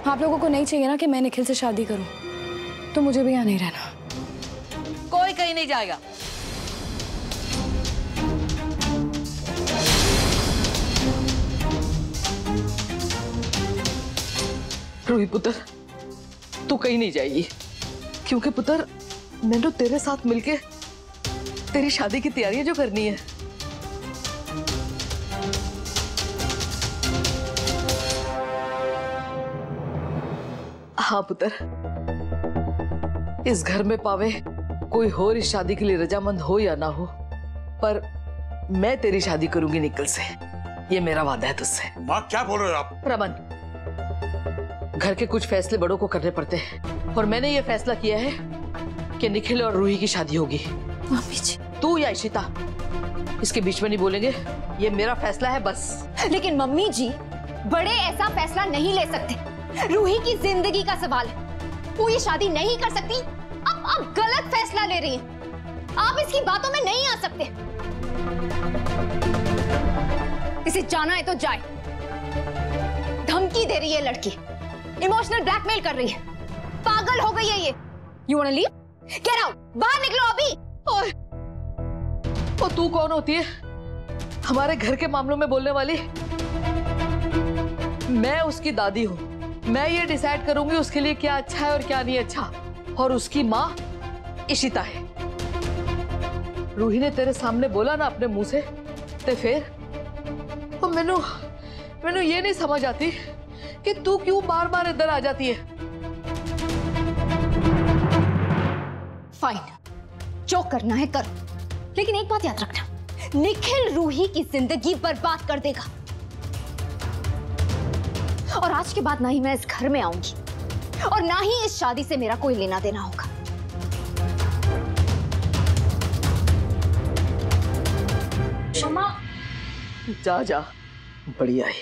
आप लोगों को नहीं चाहिए ना कि मैं निखिल से शादी करूं, तो मुझे भी यहाँ नहीं रहना। कोई कहीं नहीं जाएगा। रूही पुत्र, तू कहीं नहीं जाएगी, क्योंकि पुत्र मैंने तेरे साथ मिलके तेरी शादी की तैयारियां जो करनी है। हाँ पुत्र, इस घर में पावे कोई और इस शादी के लिए रजामंद हो या ना हो, पर मैं तेरी शादी करूंगी निखिल से, ये मेरा वादा है तुझसे। माँ क्या बोल रहे हो आप? रमन, घर के कुछ फैसले बड़ों को करने पड़ते हैं, और मैंने ये फैसला किया है कि निखिल और रूही की शादी होगी। मम्मी जी। तू या इशिता इसके बीच में नहीं बोलेंगे, ये मेरा फैसला है बस। लेकिन मम्मी जी, बड़े ऐसा फैसला नहीं ले सकते, रूही की जिंदगी का सवाल है, वो ये शादी नहीं कर सकती। आप गलत फैसला ले रही हैं, आप इसकी बातों में नहीं आ सकते। इसे जाना है तो जाए। धमकी दे रही है लड़की, इमोशनल ब्लैकमेल कर रही है, पागल हो गई है ये। You want to leave? Get out, बाहर निकलो अभी। और तू कौन होती है हमारे घर के मामलों में बोलने वाली? मैं उसकी दादी हूँ, मैं ये डिसाइड करूंगी उसके लिए क्या अच्छा है और क्या नहीं अच्छा, और उसकी माँ इशिता है। रूही ने तेरे सामने बोला ना अपने मुंह से, तो फिर मैनू ये नहीं समझ आती कि तू क्यों बार बार इधर आ जाती है। फाइन, जो करना है करो, लेकिन एक बात याद रखना, निखिल रूही की जिंदगी बर्बाद कर देगा, और आज के बाद ना ही मैं इस घर में आऊंगी और ना ही इस शादी से मेरा कोई लेना देना होगा। शमा, जा जा, बढ़िया है।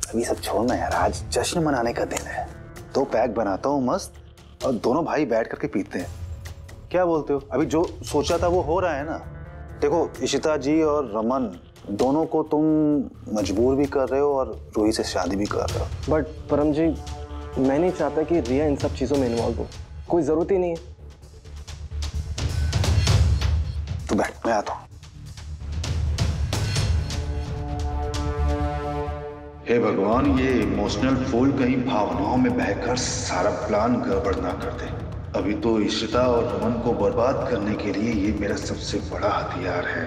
अभी सब छोड़ना यार, आज जश्न मनाने का दिन है। तो पैक बनाता हूँ मस्त, और दोनों भाई बैठ करके पीते हैं। क्या बोलते हो? अभी जो सोचा था वो हो रहा है ना। देखो इशिता जी और रमन दोनों को तुम मजबूर भी कर रहे हो और रूही से शादी भी कर रहे हो। बट परम जी, मैं नहीं चाहता कि रिया इन सब चीजों में इन्वॉल्व हो, कोई जरूरत ही नहीं है। तू बैठ, मैं आता हूँ। हे भगवान, ये इमोशनल फूल कहीं भावनाओं में बहकर सारा प्लान गड़बड़ ना कर दे। अभी तो इशिता और रमन को बर्बाद करने के लिए ये मेरा सबसे बड़ा हथियार है।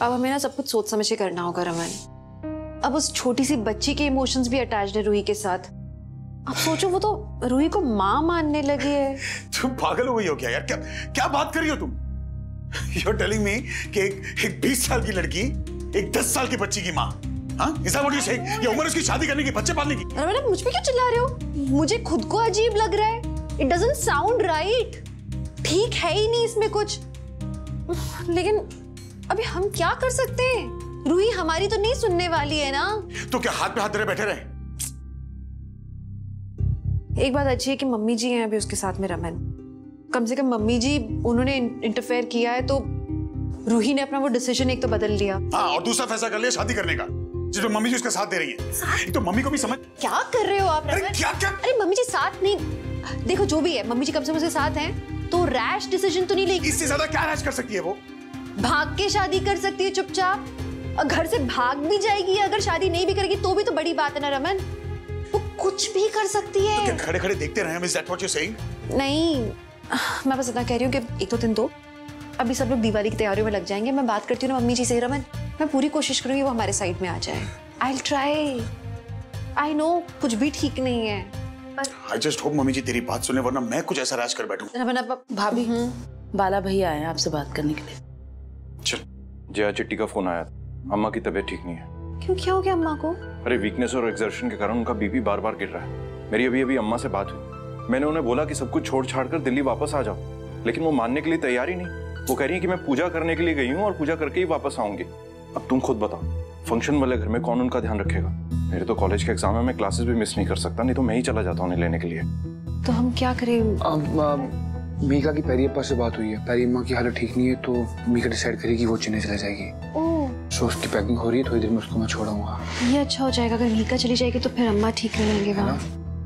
अब हमें ना सब कुछ सोच समझ के करना होगा रमन। अब उस छोटी सी बच्ची के इमोशंस भी अटैच्ड है रूही के साथ। अब सोचो, वो तो रूही को माँ मानने लगी है। तुम पागल हो गई हो क्या यार? क्या बात कर रही हो तुम? You're telling me कि एक 20 साल की लड़की एक 10 साल की बच्ची की माँ, हाँ? ये उम्र उसकी शादी करने की, बच्चे पालने की। मैडम मुझ पे क्यों चिल्ला रहे हो? मुझे खुद को अजीब लग रहा है। It doesn't sound right. ठीक है ही नहीं इसमें कुछ। लेकिन अभी हम क्या कर सकते हैं? रूही हमारी तो नहीं सुनने वाली है ना। तो क्या हाथ पे हाथ धरे बैठे रहे? एक बात अच्छी है कि मम्मी जी हैं अभी उसके साथ में रमन। कम से कम मम्मी जी, उन्होंने इंटरफेयर किया है तो रूही ने अपना वो डिसीजन एक तो बदल लिया। हाँ, और दूसरा फैसला कर लिया शादी करने का, जिसमें मम्मी जी उसका साथ दे रही है। तो मम्मी को भी समझ। क्या कर रहे हो आप? अरे क्या? अरे मम्मी जी साथ नहीं, देखो जो भी है मम्मी जी कम से कम उसके साथ हैं, तो रैश डिसीजन तो नहीं लेगी। इससे ज्यादा क्या रैश कर सकती है वो? भाग के शादी कर सकती है चुपचाप, और घर से भाग भी जाएगी। अगर शादी नहीं भी करेगी तो भी तो बड़ी बात है ना रमन, वो कुछ भी कर सकती है। तो क्या खड़े खड़े देखते रहे? Is that what you're saying? नहीं, मैं बस इतना कह रही हूँ कि एक दो दिन दो, अभी सब लोग दिवाली की तैयारियों में लग जाएंगे। मैं बात करती हूँ ना मम्मी जी से रमन, मैं पूरी कोशिश करूंगी वो हमारे साइड में आ जाए। I'll try. I know कुछ भी ठीक नहीं है, पर I just hope मम्मी जी तेरी बात सुने, वरना मैं कुछ ऐसा राज कर बैठूं। रमन अब भाभी, बाला भैया आए आपसे बात करने के लिए। चल। जया चिट्टी का फोन आया था, अम्मा की तबीयत ठीक नहीं है। क्यों, क्या हो गया अम्मा को? अरे वीकनेस और एक्सर्शन के कारण उनका बीपी बार बार गिर रहा है। मेरी अभी अम्मा से बात हुई, मैंने उन्हें बोला कि सब कुछ छोड़ छाड़ कर दिल्ली वापस आ जाओ, लेकिन वो मानने के लिए तैयार ही नहीं। वो कह रही है कि मैं पूजा करने के लिए गई हूँ और पूजा करके ही वापस आऊंगी। अब तुम खुद बताओ, फंक्शन वाले घर में कौन उनका ध्यान रखेगा? मेरे तो कॉलेज के एग्जाम है, मैं क्लासेस भी मिस नहीं कर सकता, नहीं तो मैं ही चला जाता हूँ उन्हें लेने के लिए। तो हम क्या करें? अब मीका की पेरियप्पा से बात हुई है। पेरियम्मा की हालत ठीक नहीं है तो मीका डिसाइड करेगी वो चेन्नई चले जाएगी। सो उसकी पैकिंग हो रही है, थोड़ी देर में उसको मैं छोड़ूंगा। ये अच्छा हो जाएगा, अगर मीका चली जाएगी तो फिर अम्मा ठीक रहेंगे वहाँ।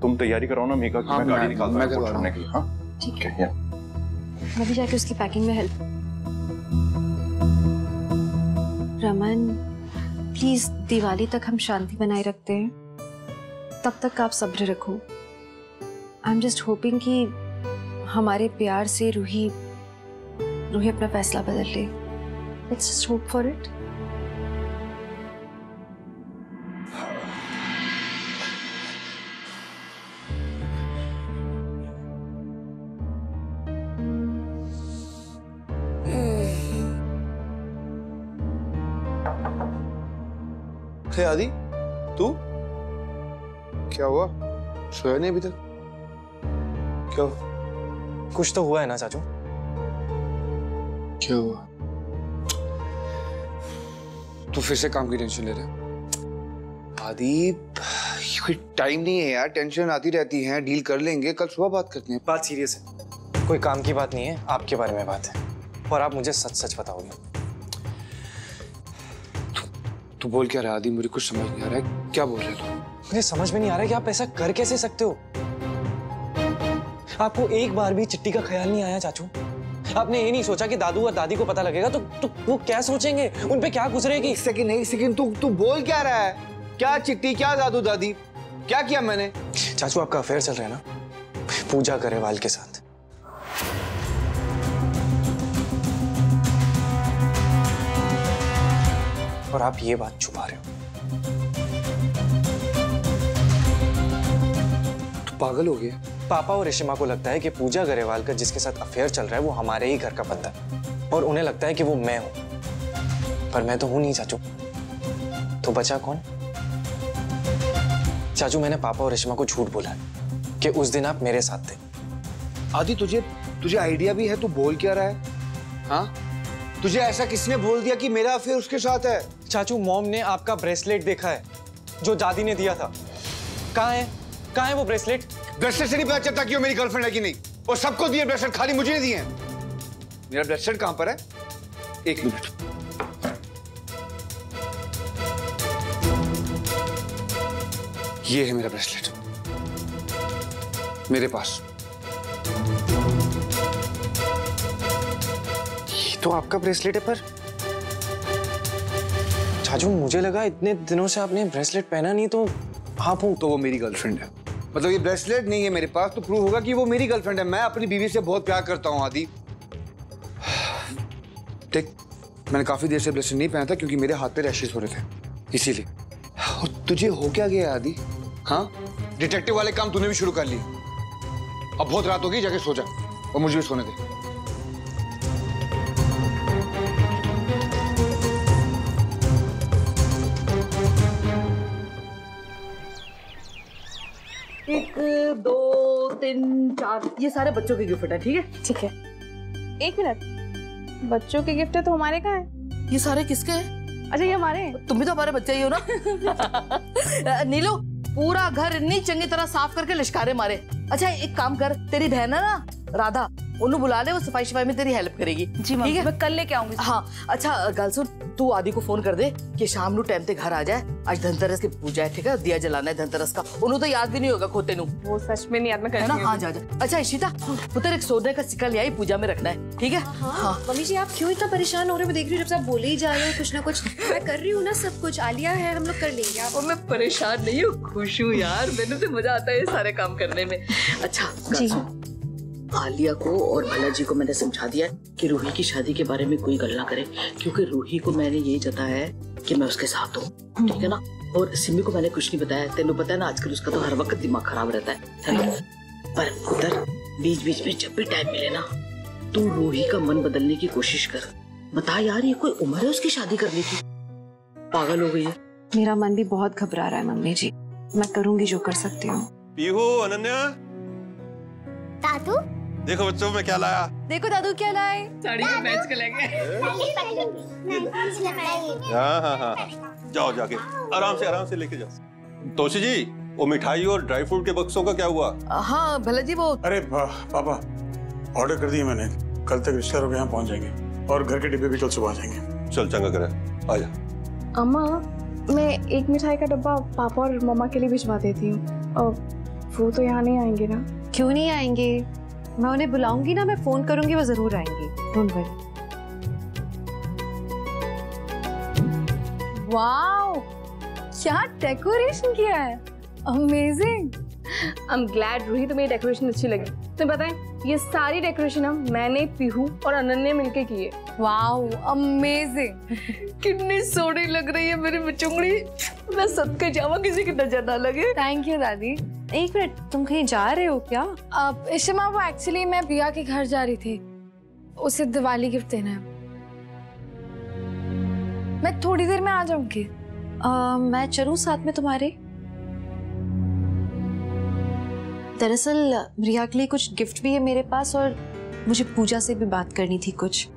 तुम तैयारी कराओ ना मीका की, हाँ, मैं गाड़ी निकालता मैं हूँ करवा रहा हूँ। छोड़ने की। हाँ ठीक है, है। मैं भी जाके उसकी पैकिंग में हेल्प। रमन प्लीज, दिवाली तक हम शांति बनाए रखते हैं, तब तक आप सब्र रखो। आई एम जस्ट होपिंग कि हमारे प्यार से रूही अपना फैसला बदल ले। Let's just hope for it. Hey Adi, तू क्या हुआ? सोया नहीं अभी तक? क्या हुआ? कुछ तो हुआ है ना चाचू? क्या हुआ? तू फिर से काम की टेंशन ले रहा है? आदि, कोई टाइम नहीं है यार, टेंशन आती रहती है, डील कर लेंगे, कल सुबह बात करते हैं। बात सीरियस है, कोई काम की बात नहीं है, आपके बारे में बात है और आप मुझे सच सच बताओगे। तू बोल क्या रहा है आदि? मुझे कुछ समझ नहीं आ रहा है, क्या बोल रहा है तू? मुझे समझ में नहीं आ रहा है कि आप ऐसा कर कैसे सकते हो। आपको एक बार भी चिट्टी का ख्याल नहीं आया चाचू? आपने ये नहीं सोचा कि दादू और दादी को पता लगेगा तो वो क्या सोचेंगे, उन पे क्या गुजरेगी? एक सेकंड, तू बोल क्या रहा है? क्या चिट्टी, क्या दादू दादी, क्या किया मैंने? चाचू आपका अफेयर चल रहा है ना पूजा गरेवाल के साथ। और आप ये बात छुपा रहे हो। तू पागल हो गया? पापा और ऋषिमा को लगता है कि पूजा गरेवाल का जिसके साथ अफेयर चल रहा है वो हमारे ही घर का बंदा है और उन्हें लगता है कि वो मैं हूं, पर मैं तो हूं नहीं चाचू। तो बचा कौन? चाचू, मैंने पापा और ऋषिमा को झूठ बोला कि उस दिन आप मेरे साथ थे। आदि, तुझे आइडिया भी है? तू बोल क्या रहा है? हाँ, तुझे ऐसा किसने बोल दिया कि मेरा अफेयर उसके साथ है? चाचू, मॉम ने आपका ब्रेसलेट देखा है जो दादी ने दिया था। कहाँ है वो ब्रेसलेट? ब्रेसलेट से नहीं पता चलता कि वो मेरी गर्लफ्रेंड है कि नहीं। और सबको दिए ब्रेसलेट, खाली मुझे नहीं दिए। मेरा ब्रेसलेट कहां पर है? एक मिनट। ये है मेरा ब्रेसलेट, मेरे पास। ये तो आपका ब्रेसलेट है, पर चाचू मुझे लगा इतने दिनों से आपने ब्रेसलेट पहना नहीं तो आप हो। तो वो मेरी गर्लफ्रेंड है। मतलब ये ब्रेसलेट नहीं है मेरे पास तो प्रूव होगा कि वो मेरी गर्लफ्रेंड है। मैं अपनी बीवी से बहुत प्यार करता हूँ आदि। देख, मैंने काफी देर से ब्रेसलेट नहीं पहना था क्योंकि मेरे हाथ पे रैशेस हो रहे थे, इसीलिए। और तुझे हो क्या गया आदि? हाँ, डिटेक्टिव वाले काम तूने भी शुरू कर लिए। अब बहुत रात होगी, जाके सो जा और मुझे भी सोने दे। एक, दो, तीन, चार, ये सारे बच्चों के गिफ्ट है। ठीक है, ठीक है। एक मिनट, बच्चों के गिफ्ट है तो हमारे कहाँ है? ये सारे किसके हैं? अच्छा, ये हमारे हैं। तुम भी तो हमारे बच्चे ही हो ना। नीलू, पूरा घर इतनी चंगी तरह साफ करके लिशकारे मारे। अच्छा, एक काम कर, तेरी बहन है ना राधा, उन्हें बुला ले, वो सफाई शफाई में तेरी हेल्प करेगी। जी मम्मी, मैं कल लेके आऊंगी। हाँ, अच्छा गल सुन, तू आदि को फोन कर दे कि शाम ਨੂੰ टाइम ते घर आ जाए। आज धनतेरस की पूजा है, ठीक है? दिया जलाना है धनतेरस का। उन्हें तो याद भी नहीं होगा खोते नु। वो सच में नहीं याद, मैं है ना? करती हाँ, जा। अच्छा इशिता, पुत्र एक सोने का सिक्का ले आई, पूजा में रखना है, ठीक है? हाँ मम्मी जी, आप क्यों इतना परेशान हो रहे हो? मैं देख रही हूँ जब से आप बोले ही जा रहे हो कुछ ना कुछ। मैं कर रही हूँ ना सब कुछ, आलिया है, हम लोग कर लेंगे। आप? मैं परेशान नहीं हूँ, खुश हूँ यार। मैंने तो मजा आता है ये सारे काम करने में। अच्छा जी, आलिया को और भला जी को मैंने समझा दिया कि रूही की शादी के बारे में कोई गल ना करे, क्योंकि रूही को मैंने ये जताया है कि मैं उसके साथ हूँ, ठीक है ना? और सिमी को मैंने कुछ नहीं बताया। तेनू पता है ना, आजकल उसका तो हर वक्त दिमाग खराब रहता है ना? पर उधर बीच बीच में जब भी टाइम मिले ना, तू रूही का मन बदलने की कोशिश कर। बता यार, ये कोई उम्र है उसकी शादी करने की? पागल हो गई है। मेरा मन भी बहुत घबरा रहा है मम्मी जी। मैं करूंगी जो कर सकती हूँ। पीहू, अनन्या, दादू देखो बच्चों में क्या लाया। देखो दादू क्या लाए। साड़ी में मैच कर लेंगे। हाँ, जाओ जाके आराम से लेके जाओ। तोशी जी, वो मिठाई और ड्राई फ्रूट के बक्सों का क्या हुआ? हाँ भला जी वो। अरे पापा, ऑर्डर कर दिए मैंने, कल तक रिश्तेदारों के यहाँ पहुंच जाएंगे और घर के डिब्बे भी कल सुबह आ जाएंगे। चल चंगा करे, आ जा। अम्मा, मैं एक मिठाई का डब्बा पापा और मम्मा के लिए भिजवा देती हूँ। और वो तो यहाँ नहीं आएंगे ना? क्यों नहीं आएंगे? मैं उन्हें बुलाऊंगी ना, मैं फोन करूंगी, वो जरूर आएंगे। Don't worry. वाओ, क्या डेकोरेशन किया है, amazing. I am glad Roohi तुम्हें डेकोरेशन अच्छी लगी। तुम्हें पता है ये सारी डेकोरेशन हम मैंने, पीहू और अनन्या मिलके की है। Wow amazing. कितनी सोहनी लग रही है मेरी बचुंगड़ी। मैं सदके जावा किसी की नजर ना लगे। थैंक यू दादी। एक मिनट, तुम कहीं जा रहे हो क्या? इशिमा, वो एक्चुअली मैं प्रिया के घर जा रही थी, उसे दिवाली गिफ्ट देना है। मैं थोड़ी देर में आ जाऊंगी। मैं चलूं साथ में तुम्हारे? दरअसल रिया के लिए कुछ गिफ्ट भी है मेरे पास और मुझे पूजा से भी बात करनी थी कुछ,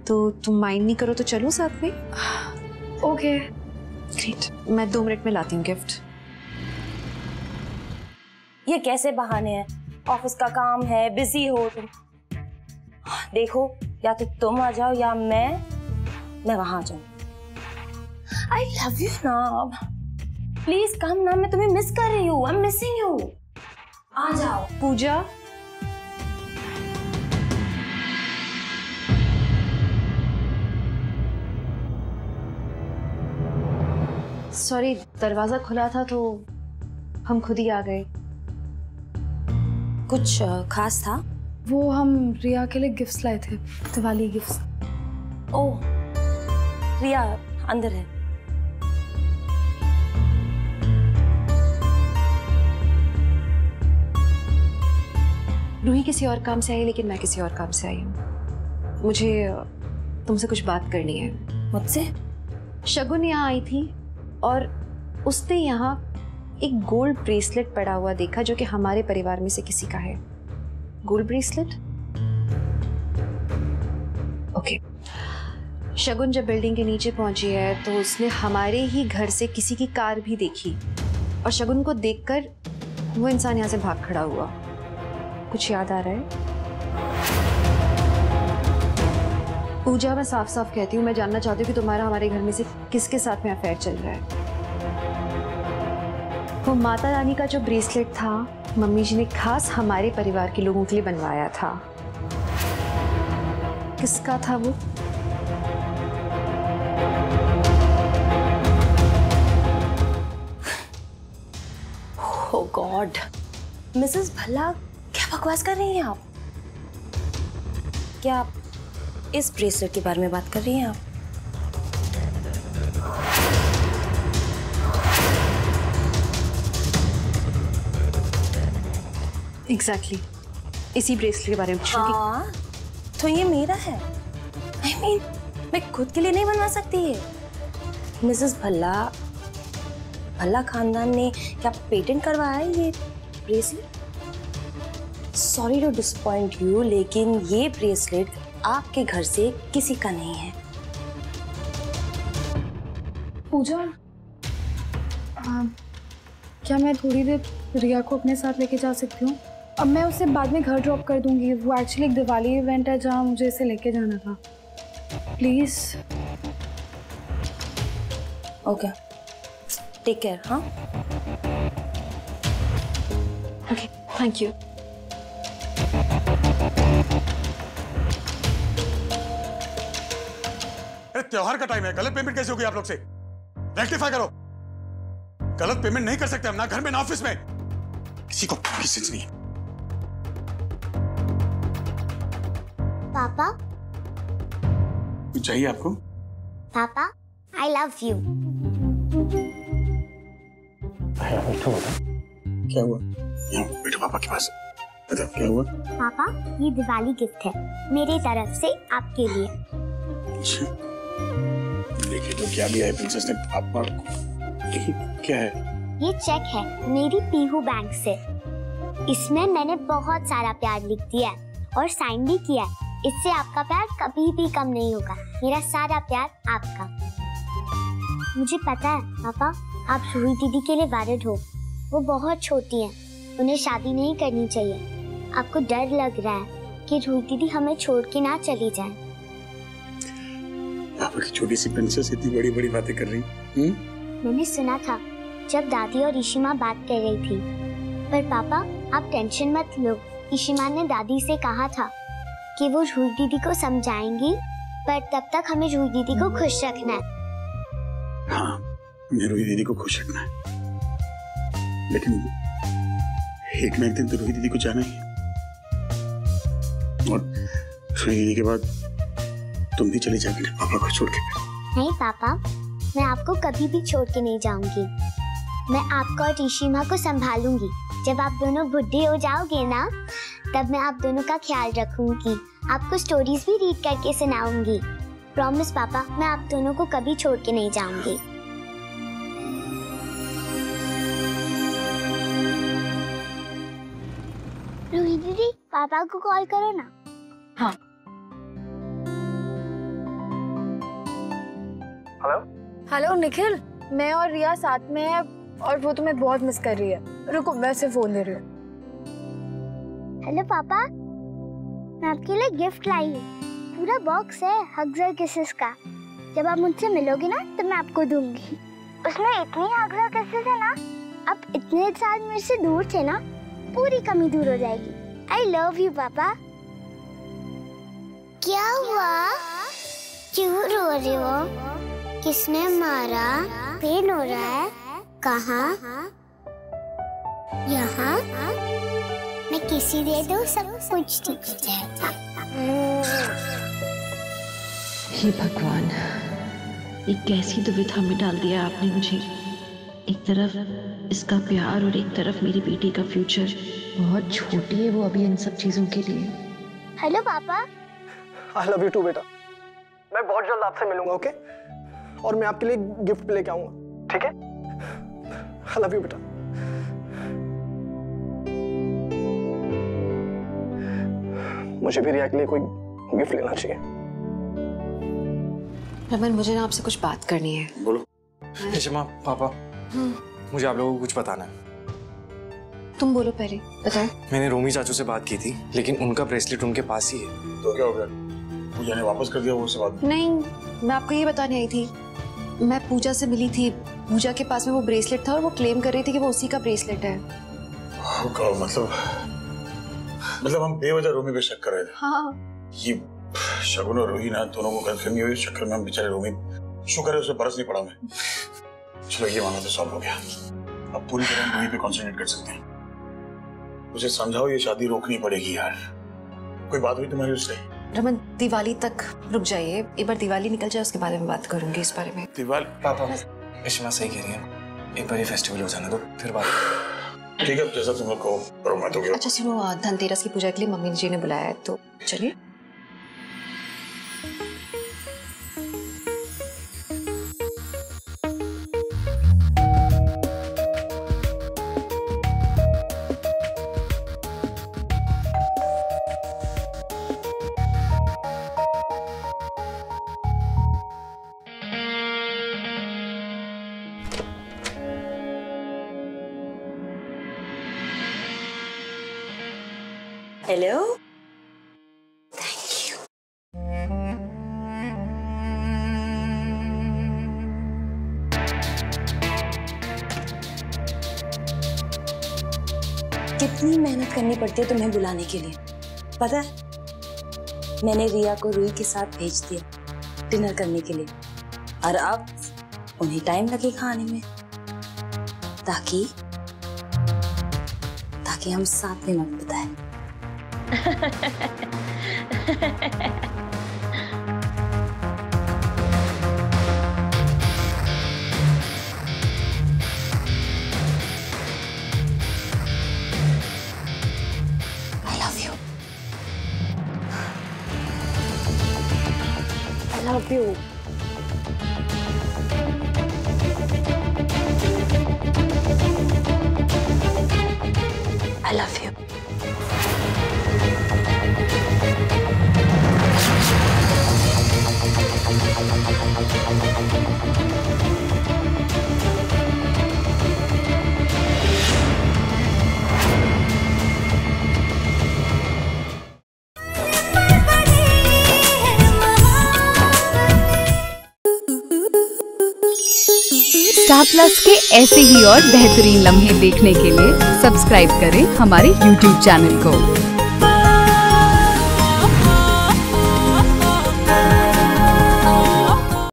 तो तुम माइंड नहीं करो तो चलो साथ में? ओके ग्रेट, मैं 2 मिनट में लाती हूँ गिफ्ट। ये कैसे बहाने हैं? ऑफिस का काम है, बिजी हो तुम। देखो, या तो तुम आ जाओ या मैं वहां आ जाऊँ। आई लव यू ना, प्लीज कम ना, मैं तुम्हें मिस कर रही हूँ। I am missing you. आ जाओ। पूजा, सॉरी, दरवाजा खुला था तो हम खुद ही आ गए। कुछ खास था? वो हम रिया के लिए गिफ्ट्स लाए थे, दिवाली गिफ्ट्स। ओह, रिया अंदर है। रूही किसी और काम से आई, लेकिन मैं किसी और काम से आई हूँ। मुझे तुमसे कुछ बात करनी है। मुझसे? शगुन यहाँ आई थी और उसने यहाँ एक गोल्ड ब्रेसलेट पड़ा हुआ देखा जो कि हमारे परिवार में से किसी का है। Gold bracelet? ओके। शगुन जब बिल्डिंग के नीचे पहुंची है तो उसने हमारे ही घर से किसी की कार भी देखी और शगुन को देखकर वो इंसान यहाँ से भाग खड़ा हुआ। कुछ याद आ रहा है? पूजा, मैं साफ साफ कहती हूँ, मैं जानना चाहती हूँ कि तुम्हारा हमारे घर में से किसके साथ में अफेयर चल रहा है। वो माता रानी का जो ब्रेसलेट था, मम्मी जी ने खास हमारे परिवार के लोगों के लिए बनवाया था। किसका था वो? ओह गॉड, मिसेस भल्ला, क्या बकवास कर रही हैं आप? क्या आप इस ब्रेसलेट के बारे में बात कर रही हैं आप? एग्जैक्टली, इसी ब्रेसलेट के बारे में पूछूंगी। हाँ, तो ये मेरा है। I mean, मैं खुद के लिए नहीं बनवा सकती है। मिसेस भल्ला खानदान ने क्या पेटेंट करवाया है ये bracelet? Sorry to disappoint you, लेकिन ये ब्रेसलेट आपके घर से किसी का नहीं है। पूजा, क्या मैं थोड़ी देर रिया को अपने साथ लेके जा सकती हूँ? अब मैं उसे बाद में घर ड्रॉप कर दूंगी। वो एक्चुअली एक दिवाली इवेंट है जहाँ मुझे इसे लेके जाना था। प्लीज। Okay, take care. हाँ, ओके, थैंक यू। अरे त्योहार का टाइम है, गलत पेमेंट कैसे होगी आप लोग से? रेक्टिफाई करो। गलत पेमेंट नहीं कर सकते हम, ना घर में ना ऑफिस में। किसी को सेंस नहीं है। पापा, कुछ चाहिए आपको? पापा, आई लव यू। क्या हुआ? बेटा पापा के पास बताओ क्या हुआ? पापा, ये दिवाली गिफ्ट है मेरी तरफ से आपके लिए। देखिए तो क्या दिया है प्रिंसेस ने पापा को। क्या है? ये चेक है मेरी पीहू बैंक से। इसमें मैंने बहुत सारा प्यार लिख दिया है और साइन भी किया है। इससे आपका प्यार कभी भी कम नहीं होगा। मेरा सारा प्यार आपका। मुझे पता है पापा, आप रूही दीदी के लिए वैलिड हो, वो बहुत छोटी हैं, उन्हें शादी नहीं करनी चाहिए। आपको डर लग रहा है कि रूही दीदी हमें छोड़ के ना चली जाए। पापा की छोटी सी प्रिंसेस इतनी बड़ी बड़ी बातें कर रही। मैंने सुना था जब दादी और ईशिमा बात कर रही थी। पर पापा आप टेंशन मत लो, ईशिमा ने दादी से कहा था कि वो रूही दीदी को समझाएंगी, पर तब तक हमें रूही दीदी को खुश रखना है। हाँ, हमें रूही दीदी को खुश रखना है, लेकिन एक ना एक दिन तो रूही दीदी को जाना ही है। और रूही दीदी के बाद तुम भी चली जाओगी पापा को छोड़ के। नहीं पापा, मैं आपको कभी भी छोड़ के नहीं जाऊंगी। मैं आपको और ईशिमा को संभालूंगी। जब आप दोनों बुढ़े हो जाओगे ना, तब मैं आप दोनों का ख्याल रखूंगी। आपको स्टोरीज भी रीड करके सुनाऊंगी। प्रॉमिस पापा, मैं आप दोनों को कभी छोड़ के नहीं जाऊंगी। रूही दीदी, पापा को कॉल करो ना। हाँ। हेलो हेलो निखिल, मैं और रिया साथ में है और वो तुम्हें बहुत मिस कर रही है। रुको, मैं उसे फोन दे रही हूँ। हेलो पापा, मैं आपके लिए गिफ्ट लाई हूँ। पूरा बॉक्स है हग्स और किसेस का। जब आप मुझसे मिलोगे ना तब मैं आपको दूंगी। उसमें इतनी हग्स और किसेस है ना, आप इतने साल मेरे से दूर थे ना, पूरी कमी दूर हो जाएगी। आई लव यू पापा। क्या हुआ? क्यों रो रहे हो? किसने मारा? पेन हो रहा है? कहाँ? यहाँ? मैं किसी दे दूँ, सब कुछ ठीक हो जाएगा। हे भगवान, एक कैसी दुविधा में डाल दिया आपने मुझे। एक तरफ इसका प्यार और एक तरफ मेरी बेटी का फ्यूचर। बहुत छोटी है वो अभी इन सब चीजों के लिए। हेलो पापा। I love you too बेटा। मैं बहुत जल्द आपसे मिलूंगा, ओके? और मैं आपके लिए गिफ्ट लेके आऊंगा, ठीक है? I love you बेटा। मुझे भी रिया के लिए कोई गिफ्ट लेना चाहिए। रमन, मुझे ना आपसे कुछ बात करनी है। बोलो। ईशिमा, पापा, मुझे आप लोगों को कुछ बताना है। तुम बोलो पहले, बताओ। मैंने रोमी चाचू से बात की थी, लेकिन उनका ब्रेसलेट उनके पास ही है। तो क्या हो गया? पूजा ने वापस कर दिया वो से बात? नहीं, मैं आपको ये बताने आई थी। मैं पूजा से मिली थी। पूजा के पास में वो ब्रेसलेट था और वो क्लेम कर रही थी कि वो उसी का ब्रेसलेट है। मतलब हम बेवजह रोमी पे शक कर रहे थे। हाँ। ये शगुन और रूही ना दोनों को गलतफहमी हुई, चक्कर में हम बेचारे रोमी, शुक्र है उसे बरस नहीं पड़ा मैं। चलो ये मामला तो सॉल्व हो गया। अब पूरी तरह रूही पे कंसंट्रेट कर सकते हैं। उसे समझाओ ये शादी रोकनी पड़ेगी यार। कोई बात हुई तुम्हारी उससे? रमन, दिवाली तक रुक जाइए। एक बार दिवाली निकल जाए उसके बारे में बात करूंगी इस बारे में। दिवाली? पापा, ईशिमा सही कह रही है। एक बार ये फेस्टिवल हो जाने दो, फिर बात। ठीक है, जैसा तुम लोग को करो, मैं तो गया। अच्छा सुनो, धनतेरस की पूजा के लिए मम्मी जी ने बुलाया है, तो चलिए। हेलो। कितनी मेहनत करनी पड़ती है तुम्हें बुलाने के लिए, पता है? मैंने रिया को रूही के साथ भेज दिया डिनर करने के लिए, और अब उन्हें टाइम लगे खाने में, ताकि हम साथ में वक्त बिताएं। I love you. I love you. I love you. Star plus के ऐसे ही और बेहतरीन लम्हे देखने के लिए सब्सक्राइब करें हमारे YouTube चैनल को।